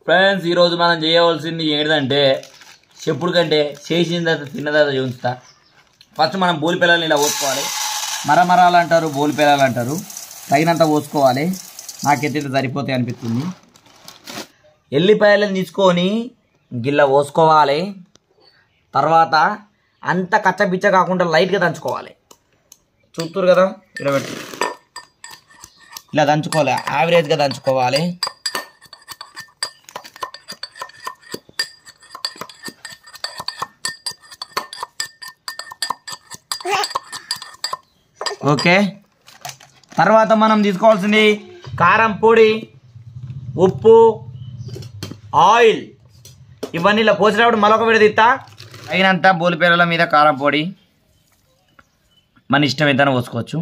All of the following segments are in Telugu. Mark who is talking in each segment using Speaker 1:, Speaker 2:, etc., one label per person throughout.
Speaker 1: ఫ్రెండ్స్ ఈరోజు మనం చేయవలసింది ఏంటంటే చెప్పుడు కంటే చేసిన తర్వాత తిన్న తర్వాత చూస్తా. ఫస్ట్ మనం బోలి పిల్లల్ని ఇలా పోసుకోవాలి. మరమరాలు అంటారు, బోలి పిల్లలు అంటారు. తగినంత పోసుకోవాలి. నాకైతే సరిపోతాయి అనిపిస్తుంది. ఎల్లిపాయలను తీసుకొని గిల్ల పోసుకోవాలి. తర్వాత అంత కచ్చపిచ్చ కాకుండా లైట్గా దంచుకోవాలి. చూస్తున్నారు కదా, ఇలా పెట్టి ఇలా దంచుకోవాలి. యావరేజ్గా దంచుకోవాలి. ఓకే, తర్వాత మనం తీసుకోవాల్సింది కారం పొడి, ఉప్పు, ఆయిల్. ఇవన్నీ ఇలా పోసినప్పుడు మరొక విడ తీస్తా. అయినంత బోలిపేరల మీద కారం పొడి మన ఇష్టం ఎంతైనా పోసుకోవచ్చు.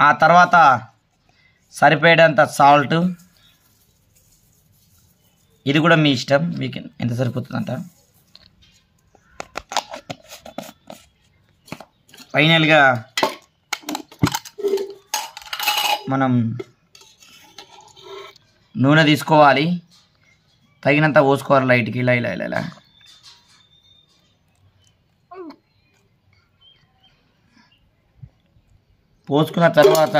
Speaker 1: ఆ తర్వాత సరిపోయేంత సాల్ట్. ఇది కూడా మీ ఇష్టం, మీకు ఎంత సరిపోతుందంట. ఫైనల్గా మనం నూనె తీసుకోవాలి. తగినంత పోసుకోవాలి లైట్కి. ఇలా ఇలా ఇలా ఇలా పోసుకున్న తర్వాత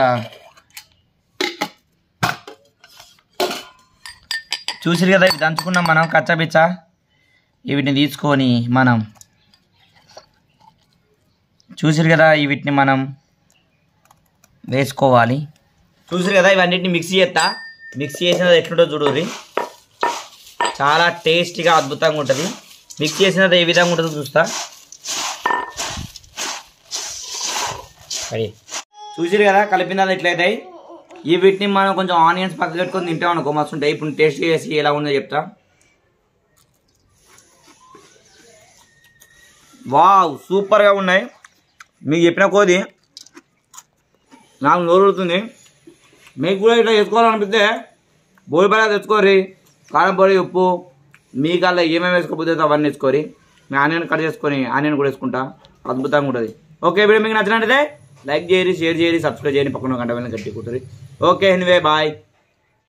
Speaker 1: చూసిరు కదా, ఇవి దంచుకున్నాం మనం కచ్చబిచ్చ. వీటిని తీసుకొని మనం చూసిరు కదా, వీటిని మనం వేసుకోవాలి. చూసిరు కదా, ఇవన్నిటిని మిక్సీ చేస్తా. మిక్సీ చేసినది ఎట్లుంటుందో చూడుర్రి. చాలా టేస్టీగా అద్భుతంగా ఉంటుంది. మిక్సీ చేసినది ఏ విధంగా ఉంటుందో చూస్తా. చూసిరు కదా, కలిపినది ఎట్లయితాయి. ఈ వీటిని మనం కొంచెం ఆనియన్స్ పక్కన పెట్టుకొని తింటాం అనుకో, మస్తు ఉంటాయి. ఇప్పుడు టేస్ట్ చేసి ఎలా ఉందో చెప్తా. వావ్, సూపర్గా ఉన్నాయి. మీకు చెప్పిన కోది నాకు నోరుతుంది. మీకు కూడా ఇట్లా చేసుకోవాలనిపిస్తే బోలిపల్లి తెచ్చుకోరి. కారం పొడి, ఉప్పు, మీకు అలా ఏమేమి వేసుకోకపోతే అవన్నీ వేసుకోరి. మీ ఆనియన్ కట్ చేసుకొని ఆనియన్ కూడా వేసుకుంటా. అద్భుతంగా ఉంటుంది. ఓకే, వీడియో మీకు నచ్చినట్టయితే లైక్ చేయరి, షేర్ చేయరి, సబ్స్క్రైబ్ చేయని, పక్కన గంట వెళ్ళి గట్టి కూతురి. Okay, anyway bye.